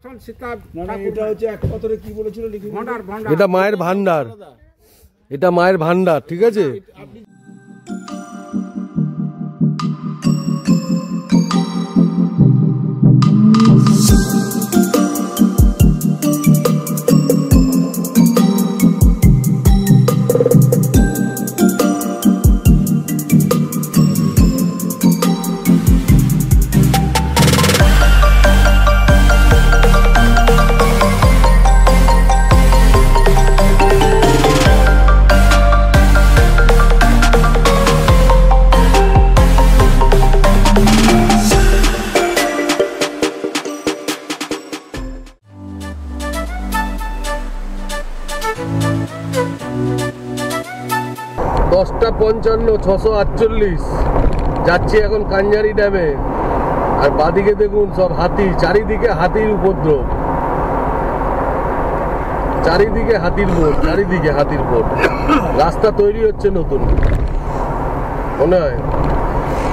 এটা হচ্ছে এক পাথরে কি বলেছিল লিখে, এটা মায়ের ভান্ডার, এটা মায়ের ভান্ডার, ঠিক আছে। 10:55, 648 যাচ্ছি এখন কাঞ্জারি ড্যামে। আর বাদিকে দেখুন সব হাতি, চারিদিকে হাতির উপদ্রব, চারিদিকে হাতির বোট, চারিদিকে হাতির বোট। রাস্তা তৈরি হচ্ছে নতুন, মনে হয়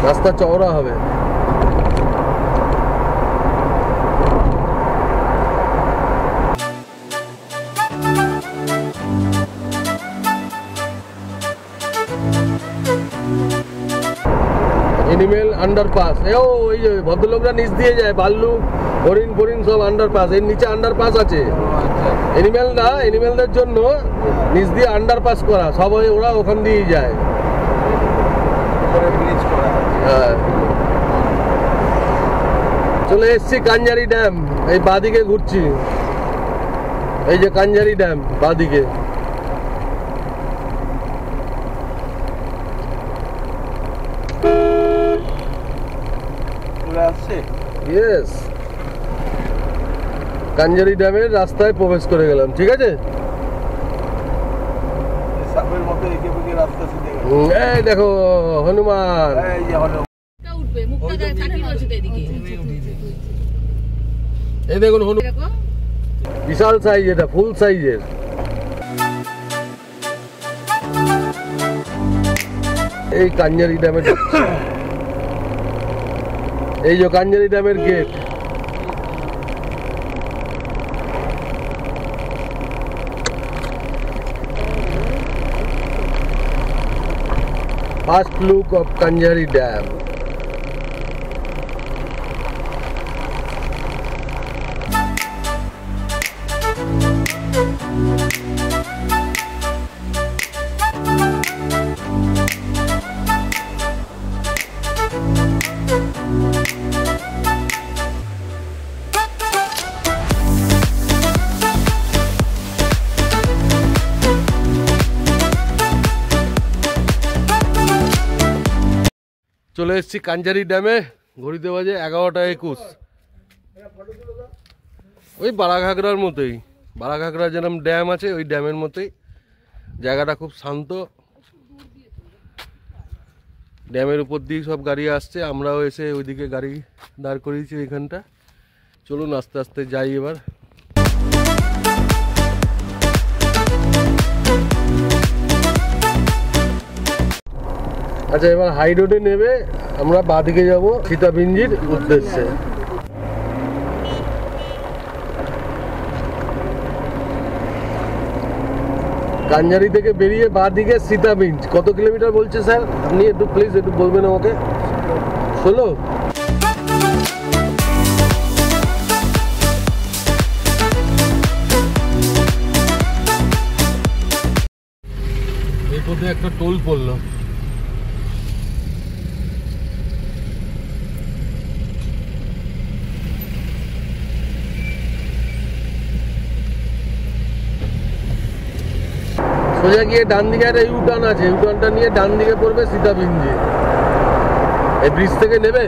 রাস্তা চওড়া হবে। এনিমেল আন্ডারপাস, ওই যে ভদ্রলোকরা নিচ দিয়ে যায়, ভাল্লুক, হরিণ ফরিণ সব আন্ডারপাস, এর নিচে আন্ডারপাস আছে। এনিমেল না, এনিমেলদের জন্য নিচ দিয়ে আন্ডারপাস করা, সবাই ওরা ওখান দিয়েই যায়। হ্যাঁ, চলে এসছি কাঞ্জারি ড্যাম। এই বাদিকে ঘুরছি, এই যে কাঞ্জারি ড্যাম বাদিকে। ইয়েস, কাঞ্জারি ড্যামের রাস্তায় প্রবেশ করে গেলাম, ঠিক আছে। এই দেখো হনুমান, এই দেখুন হনুমান, বিশাল সাইজ, এটা ফুল সাইজের। এই কাঞ্জারি ড্যামে এই যে কাঞ্জারি ড্যামের gate. First look of Kanjari dam. চলে এসেছি কাঞ্জারি ড্যামে, ঘড়িতে বাজে 11:21। ওই বারাঘাগড়ার মতোই, বারাঘাগড়া যেরকম ড্যাম আছে ওই ড্যামের মতোই। জায়গাটা খুব শান্ত, ড্যামের উপর দিয়ে সব গাড়ি আসছে, আমরাও এসে ওইদিকে গাড়ি দাঁড় করিয়েছি ওইখানটা। চলুন আস্তে আস্তে যাই এবার। আচ্ছা, এবার হাই রোডে নেবে আমরা বাঁদিকে যাব সীতাবিঞ্জির উদ্দেশ্যে। কাঞ্জারি থেকে বেরিয়ে বাঁদিকে সীতাবিঞ্জ। কত কিলোমিটার বলছে স্যার আপনি একটু প্লিজ একটু বলবেন আমাকে? 16। এই পথে একটা টোল পড়লো। সোজা গিয়ে ডান দিকে একটা ইউটার্ন আছে, ইউটার্নটা নিয়ে ডান দিকে পড়বে সীতাবিঞ্জি। এই ব্রিজ থেকে নেবে।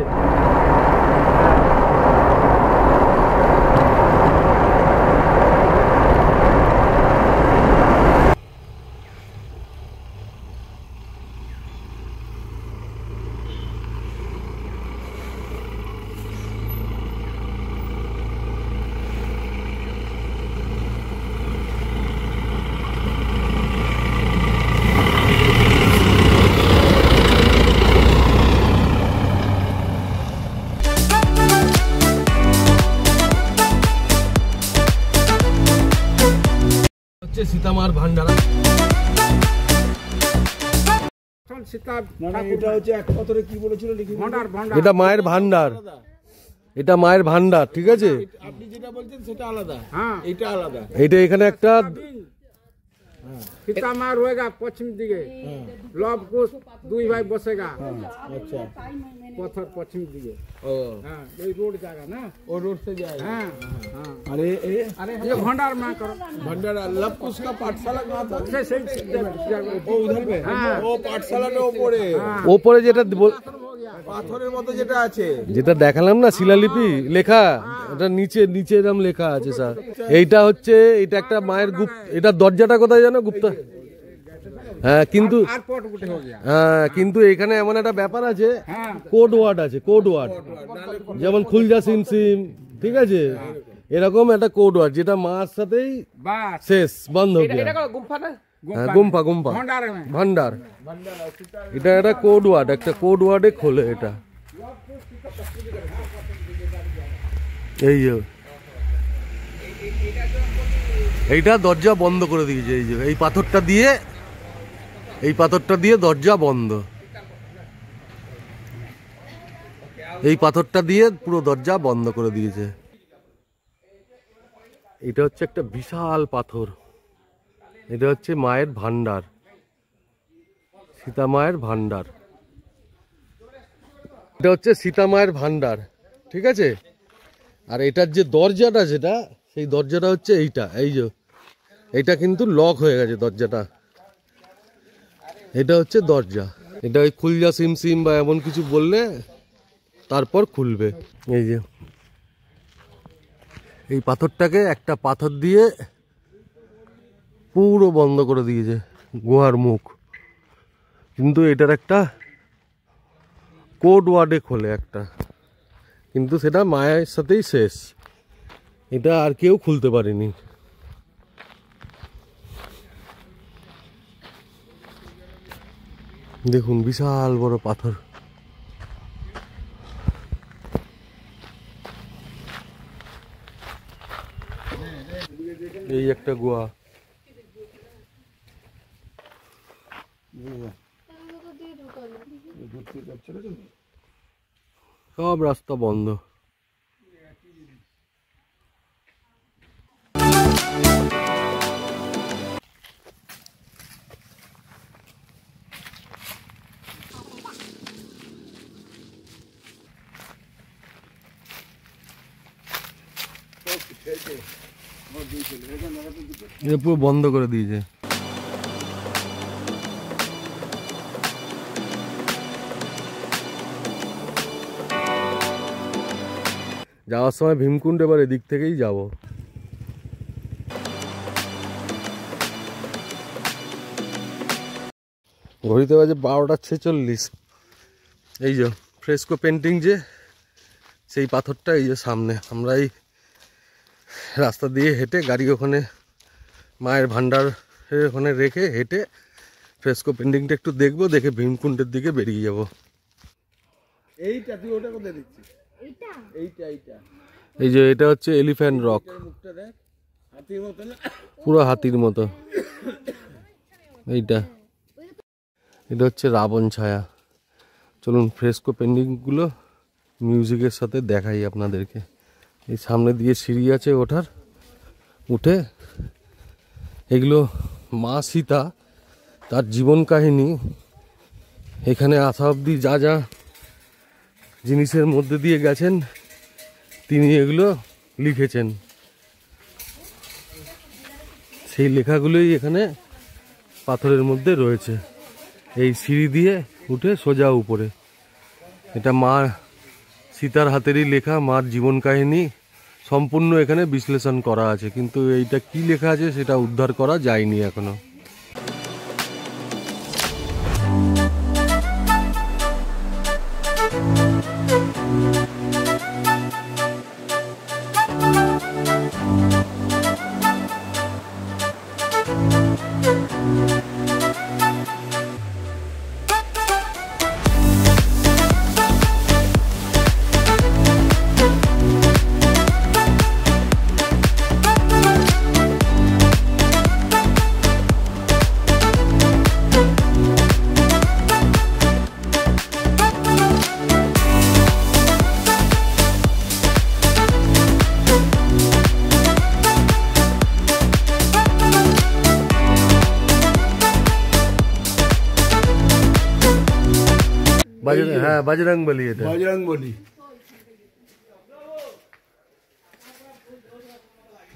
হচ্ছে সীতামার ভান্ডার। মানে এটা হচ্ছে এক কথারে কি বলেছিল লিখে দিন। এটা মায়ের ভান্ডার, এটা মায়ের ভান্ডার, ঠিক আছে। আপনি যেটা বলছেন সেটা আলাদা, হ্যাঁ এটা আলাদা। এটা এখানে একটা सीतामा रोएगा पश्चिम दिखे, लव कुश दुई भाई बसेगा, अच्छा पत्थर पश्चिम दिखे। ओ हाँ, ये रोड जाएगा ना, वो रोड से जाएगा। हाँ हाँ। अरे अरे ये भंडार में करो, भंडारा लव कुश का पाठशाला कहाँ था? वो उधर पे वो पाठशाला ने ওপরে ওপরে যেটা পাথরের মতো যেটা আছে, যেটা দেখালাম না শিলালিপি লেখা, এটা নিচে নিচে এরকম লেখা আছে স্যার। এইটা হচ্ছে এটা একটা মায়ের গুপ্ত, এটা দরজাটা কোথায় জানো গুপ্ত, হ্যাঁ কিন্তু হ্যাঁ কিন্তু এখানে এমন একটা ব্যাপার আছে, কোড ওয়ার্ড আছে, কোড ওয়ার্ড, যেমন খুলজা সিম সিম, ঠিক আছে, এরকম একটা কোড ওয়ার্ড যেটা মার সাথেই শেষ বন্ধ হয়ে যায়। হ্যাঁ গুম্ফা গুম্ফা ভান্ডার, এটা একটা কোড ওয়ার্ড, একটা কোড ওয়ার্ডে খোলে এটা। এই যে এইটা দরজা বন্ধ করে দিয়েছে, এই যে এই পাথরটা দিয়ে, এই পাথরটা দিয়ে দরজা বন্ধ, এই পাথরটা দিয়ে পুরো দরজা বন্ধ করে দিয়েছে। এটা হচ্ছে একটা বিশাল পাথর, এটা হচ্ছে মায়ের ভান্ডার, সীতা মায়ের ভান্ডার, এটা হচ্ছে সীতা মায়ের ভান্ডার, ঠিক আছে। আর এটার যে দরজাটা যেটা, সেই দরজাটা হচ্ছে এইটা, এই যে এইটা কিন্তু লক হয়ে গেছে দরজাটা, এটা হচ্ছে দরজা। এটা ওই খুলজা সিম সিম বা এমন কিছু বললে তারপর খুলবে। এই যে এই পাথরটাকে একটা পাথর দিয়ে পুরো বন্ধ করে দিয়েছে গুহার মুখ, কিন্তু এটার একটা কোড ওয়ার্ডে খোলে একটা, কিন্তু সেটা মায়ের সাথেই শেষ, এটা আর কেউ খুলতে পারেনি। দেখুন বিশাল বড় পাথর। এই একটা গুহা, সব রাস্তা বন্ধ। পুরো বন্ধ করে দিয়েছে। যাওয়ার সময় ভীমকুণ্ড এবার এদিক থেকেই যাব। ঘড়িতে বাজে 12:46। এই যে ফ্রেস্কো পেন্টিং, যে সেই পাথরটা এই যে সামনে, আমরা এই রাস্তা দিয়ে হেঁটে গাড়ি ওখানে মায়ের ভান্ডার ওখানে রেখে হেঁটে ফ্রেস্কো পেন্টিংটা একটু দেখবো, দেখে ভীমকুণ্ডের দিকে বেরিয়ে যাব। এইটা তুই ওটা কোথায় দেখছিস? এইটা এইটা এইটা এই যে এটা হচ্ছে এলিফ্যান্ট রক, মুখটা দেখ হাতির মতো না, পুরো হাতির মতো। এইটা এটা হচ্ছে রাবণ ছায়া। চলুন ফ্রেস্কো পেন্টিংগুলো মিউজিকের সাথে দেখাই আপনাদেরকে। এই সামনে দিয়ে সিঁড়ি আছে ওঠার, উঠে এগুলো মা সীতা তার জীবন কাহিনী, এখানে আসা অবধি যা যা জিনিসের মধ্যে দিয়ে গেছেন তিনি এগুলো লিখেছেন, সেই লেখাগুলোই এখানে পাথরের মধ্যে রয়েছে। এই সিঁড়ি দিয়ে উঠে সোজা উপরে, এটা মা সীতার হাতেরই লেখা, মার জীবন কাহিনী সম্পূর্ণ এখানে বিশ্লেষণ করা আছে, কিন্তু এইটা কি লেখা আছে সেটা উদ্ধার করা যায়নি এখনো। হ্যাঁ বাজরাংবলী, এটা বজরংবলী।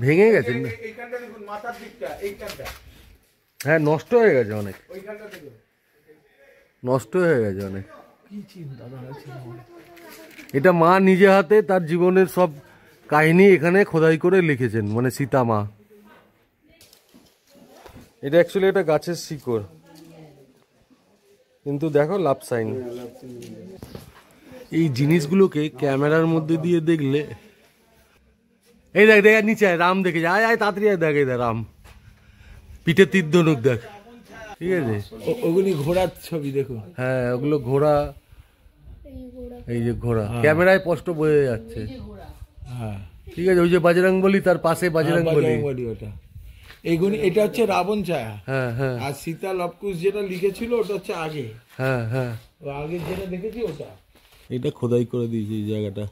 ভেঙে গেছে না? এইখানটা দেখুন, মাথার দিকটা, এইখানটা, হ্যাঁ নষ্ট হয়ে গেছে অনেক, ওইখানটা দেখুন। নষ্ট হয়ে গেছে অনেক। কি চিন্তা ধারা ছিল। এটা মা নিজে হাতে তার জীবনের সব কাহিনী এখানে খোদাই করে লিখেছেন, মানে সীতা মা। এটা অ্যাকচুয়ালি এটা গাছের শিকড়, কিন্তু দেখো লাভ সাইন। এই জিনিসগুলোকে ক্যামেরার মধ্যে দিয়ে দেখলে, এই দেখ দেখ নিচে আয়, রাম দেখে যায়, আয় তাড়াতাড়ি আয়, দেখ এই দেখ রাম, পিঠে তীর ধনুক দেখ, ঠিক আছে? ওগুলি ঘোড়ার ছবি দেখুন। হ্যাঁ ওগুলো ঘোড়া, এই যে ঘোড়া ক্যামেরায় স্পষ্ট বোঝা যাচ্ছে। হ্যাঁ ঠিক আছে, ওই যে বাজরংবলী, তার পাশে বাজরংবলী। ওটা এইগুলি, এটা হচ্ছে রাবণ ছায়া। হ্যাঁ হ্যাঁ আর সীতা লবকুশ যেটা লিখেছিল ওটা হচ্ছে আগে, হ্যাঁ হ্যাঁ, ও আগে যেটা দেখেছি ওটা। এটা খোদাই করে দিয়েছে এই জায়গাটা,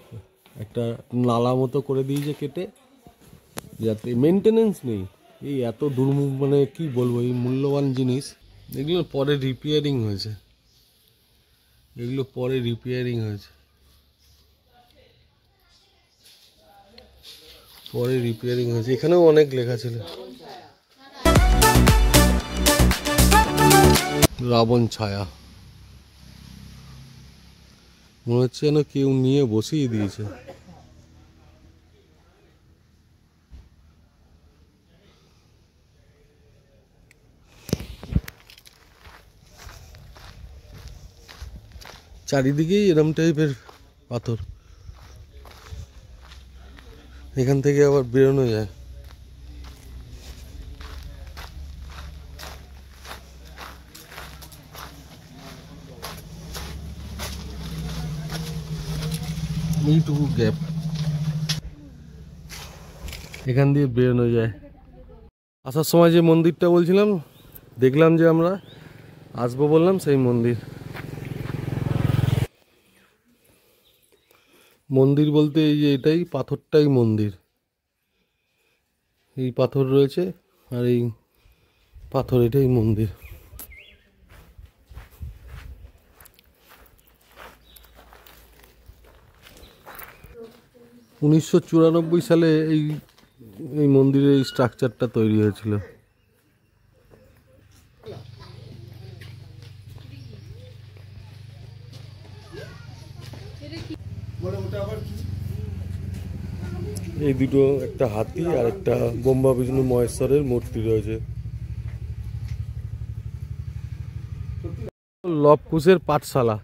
একটা নালা মতো করে দিয়েছে কেটে, যাতে মেনটেনেন্স নেই। এই এত মানে কি বলবো, এই মূল্যবান জিনিস এগুলো পরে রিপেয়ারিং হয়েছে, এগুলো পরে রিপেয়ারিং হয়েছে, পরে রিপেয়ারিং হয়েছে। এখানেও অনেক লেখা ছিল। রাবণ ছায়া, মনে হচ্ছে যেন কেউ নিয়ে বসিয়ে দিয়েছে। চারিদিকেই এরম টাইপের পাথর, এখান থেকে আবার বেরোনো যায়। এইটুকু গ্যাপ, এখান দিয়ে বেরোনো যায়। আসার সময় যে মন্দিরটা বলছিলাম, দেখলাম যে আমরা আসবো বললাম, সেই মন্দির। মন্দির বলতে এই যে এটাই পাথরটাই মন্দির, এই পাথর রয়েছে আর এই পাথর, এটাই মন্দির। উনিশশো 94 সালে এই মন্দিরের এই স্ট্রাকচারটা তৈরি হয়েছিল। এই দুটো, একটা হাতি আর একটা ব্রহ্মা বিষ্ণু মহেশ্বরের মূর্তি রয়েছে। লবকুশের পাঠশালা।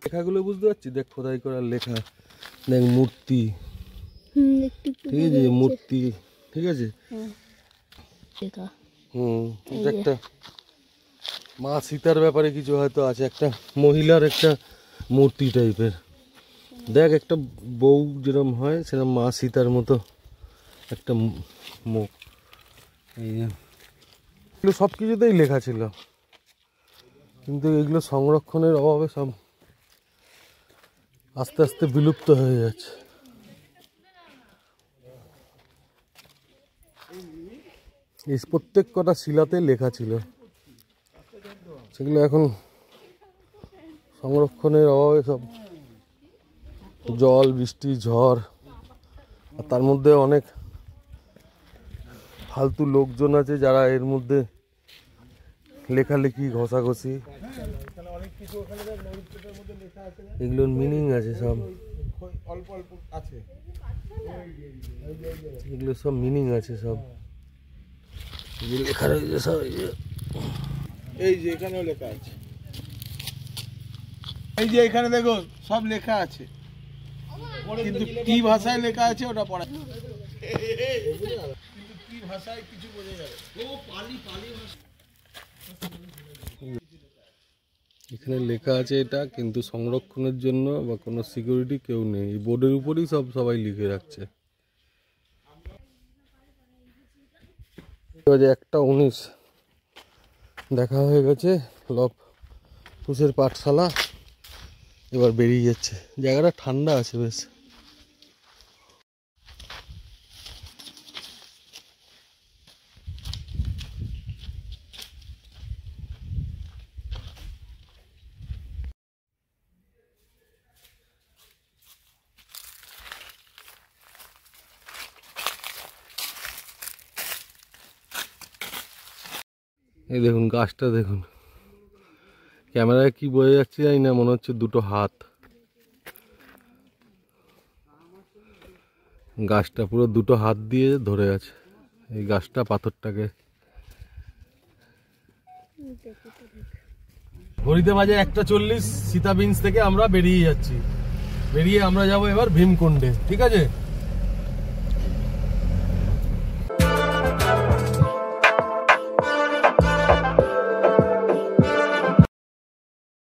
লেখাগুলো বুঝতে পারছি, দেখ খোদাই করার লেখা, দেখ মূর্তি, ঠিক আছে মূর্তি, ঠিক আছে। এটা একটা মা সীতার ব্যাপারে কিছু হয়তো আছে, একটা মহিলার একটা মূর্তি টাইপের। দেখ একটা বউ যেরকম হয় সেরকম মা সীতার মতো একটা মুখ। এগুলো সব কিছুতেই লেখা ছিল, কিন্তু এগুলো সংরক্ষণের অভাবে সব আস্তে আস্তে বিলুপ্ত হয়ে যাচ্ছে। এই প্রত্যেক কটা শিলাতে লেখা ছিল, সেগুলো এখন সংরক্ষণের অভাবে সব জল বৃষ্টি ঝড়, আর তার মধ্যে অনেক ফালতু লোকজন আছে যারা এর মধ্যে লেখালেখি ঘষাঘষি, এগুলোর মিনিং আছে সব, অল্প অল্প আছে, এগুলো সব মিনিং আছে সব, লেখা রয়েছে সব। এই যে এখানেও লেখা আছে, এই যে এখানে দেখো সব লেখা আছে, কিন্তু কি ভাষায় লেখা আছে ওটা পড়া, কিন্তু কি ভাষায় কিছু বোঝা যাবে। এখানে লেখা আছে এটা, কিন্তু সংরক্ষণের জন্য বা কোনো সিকিউরিটি কেউ নেই, এই বোর্ডের উপরেই সবাই লিখে রাখছে। 1:19 দেখা হয়ে গেছে লবকুশের পাঠশালা, এবার বেরিয়ে যাচ্ছে। জায়গাটা ঠান্ডা আছে বেশ। এই দেখুন গাছটা দেখুন, ক্যামেরায় কি বোঝা যাচ্ছে জানি না, মনে হচ্ছে দুটো হাত। গাছটা পুরো দুটো হাত দিয়ে ধরে আছে এই গাছটা পাথরটাকে। ঘড়িতে বাজে 1:40, সীতাবিঞ্জ থেকে আমরা বেরিয়ে যাচ্ছি। বেরিয়ে আমরা যাবো এবার ভীমকুণ্ডে, ঠিক আছে।